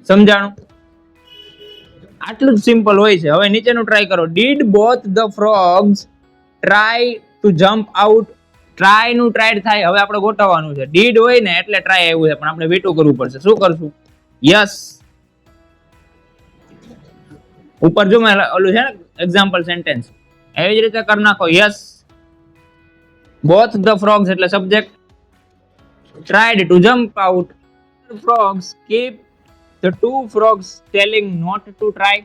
સમજાણું? આટલું જ સિમ્પલ હોય છે. હવે નીચેનું ટ્રાય કરો. Did both the frogs try to jump out? Try નું ટ્રાય થાય. હવે આપણે ગોઠવવાનું છે. ડીડ હોય ને એટલે ટ્રાય આવ્યું છે, પણ આપણે V2 કરવું પડશે. શું કરશું? યસ. ઉપર જો મેં ઓલું છે ને એક્ઝામ્પલ સેન્ટેન્સ, એવી જ રીતે કરી નાખો. યસ. બોથ ધ ફ્રોગ્સ એટલે subject. tried to jump out. Frogs keep the two frogs telling not to try.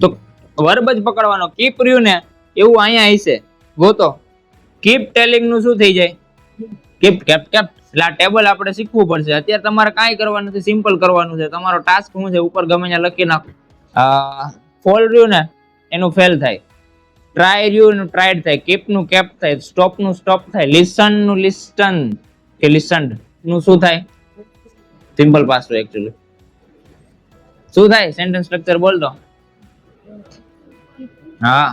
તો વર્બ જ પકડવાનો. કીપ રહ્યું ને એવું અહીંયા હશે. ગોતો. કીપ ટેલિંગ નું શું થઈ જાય? Keep kept kept. એટલે આ ટેબલ આપણે શીખવું પડશે. અત્યારે તમારે કાંઈ કરવાનું નથી, સિમ્પલ કરવાનું છે. તમારો ટાસ્ક શું છે ઉપર ગમે ત્યાં લખી નાખો. ફોલ રહ્યું ને એનું ફેલ થાય, ટ્રાય રહ્યું નું ટ્રાયડ થાય, કીપ નું કેપ થાય, સ્ટોપ નું સ્ટોપ થાય, લિસન નું લિસ્ટન કે લિસન્ડ નું શું થાય? સિમ્પલ પાસ્ટ એક્ચ્યુઅલી શું થાય? સેન્ટેન્સ સ્ટ્રક્ચર બોલ દો. હા,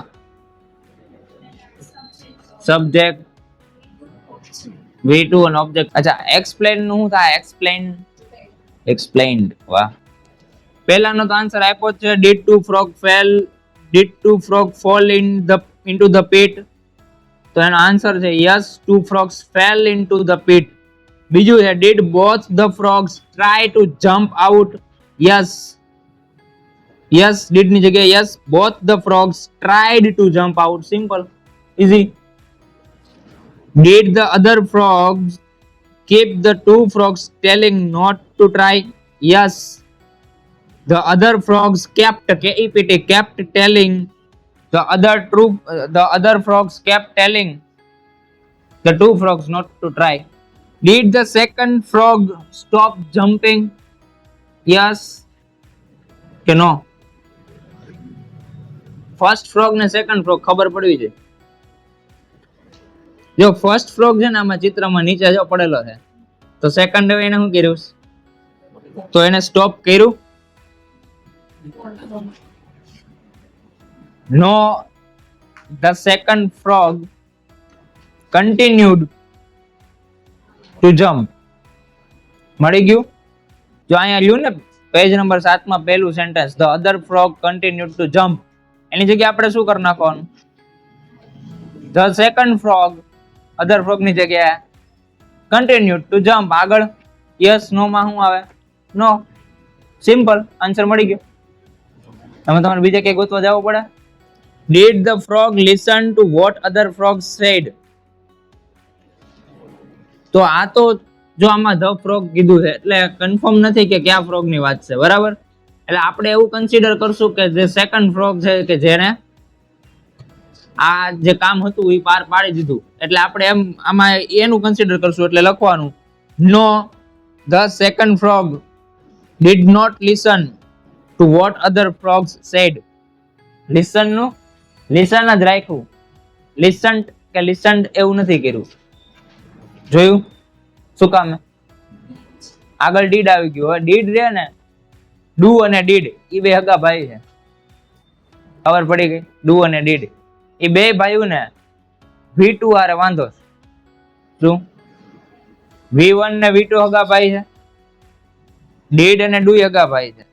સબ્જેક્ટ V2 અને ઓબ્જેક્ટ. અચ્છા, એક્સપ્લેન નું શું થાય? એક્સપ્લેન્ડ. વાહ. પહેલાનો તો આન્સર આપ્યો છે. Did two frog fell, did two frog fall into the pit. તો એનો આન્સર છે yes, two frogs fell into the pit. બીજું છે did both the frogs try to jump out? Yes. Yes did ની જગ્યાએ yes, both the frogs tried to jump out. Simple, easy. Did the other frogs keep the two frogs telling not to try? Yes. The other frogs kept telling the other frogs kept telling the two frogs not to try. Did the second frog stop jumping? Yes કે no? First frog ને second frog ખબર પડવી છે. જો first frog છે ને આમાં ચિત્રમાં નીચે જો પડેલો છે, તો સેકન્ડ એને શું કર્યું? તો એને સ્ટોપ કર્યું? નો. The second frog continued to jump. મળી ગયું? જો અહીંયા લ્યું ને પેજ નંબર 7 માં પહેલું sentence, the other frog continued to jump, એની જગ્યાએ આપણે શું કરી નાખવાનું? The second frog, other frog ની જગ્યાએ continued to jump. આગળ યસ નો માં શું આવે? નો. સિમ્પલ, આન્સર મળી ગયો. તમારે બીજે કઈ ગોતવા જવું પડે? Did the frog listen to what other frogs said? તો આ તો જો આમાં ધ ફ્રોગ કીધું છે એટલે કન્ફર્મ નથી કે કયા ફ્રોગ ની વાત છે, બરાબર? એટલે આપણે એવું કન્સિડર કરશું કે જે સેકન્ડ ફ્રોગ છે કે જેને આ જે કામ હતું એ પાર પાડી દીધું, એટલે આપણે એમ આમાં એનું કન્સિડર કરશું. એટલે લખવાનું નો, the second frog did not listen to what other frogs said. Listen નું લિસન જ રાખ્યું, લિસન્ટ કે લિસન્ડ એવું નથી કર્યું. જોયું? શું કામ? આગળ ડીડ આવી ગયું. હવે ડીડ રે ને, ડુ અને ડીડ એ બે હગા ભાઈ છે. ખબર પડી ગઈ? ડુ અને ડીડ એ બે ભાઈઓ ને V2 હારે વાંધો છે. શું? V1 ને V2 હગા ભાઈ છે, ડીડ અને ડુ હગા ભાઈ છે.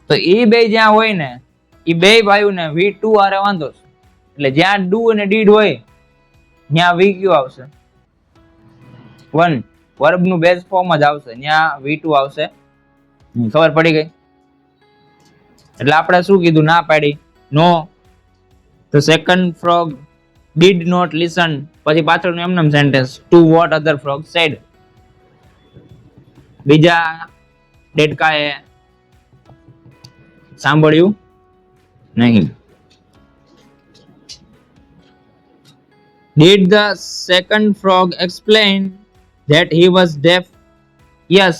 તો એ બે જ્યાં હોય ને, એ બે ભાઈઓ ને V2 હારે વાંધો છે. એટલે જ્યાં ડુ અને ડીડ હોય ત્યાં VQ આવશે. 1 વર્બ નું બેઝ ફોર્મ જ આવશે, ત્યાં V2 આવશે. ખબર પડી ગઈ? એટલે આપણે શું કીધું? ના પાડી. નો, the second frog did not listen. પછી પાછળનું એમનેમ sentence to what other frog said. બીજા ડેડકાએ સાંભળ્યું નહીં. Did the second frog explain that he was deaf? Yes.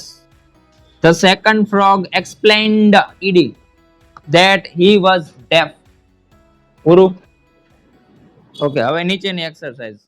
The second frog explained that he was deaf. પૂરું? ઓકે, હવે નીચેની exercise.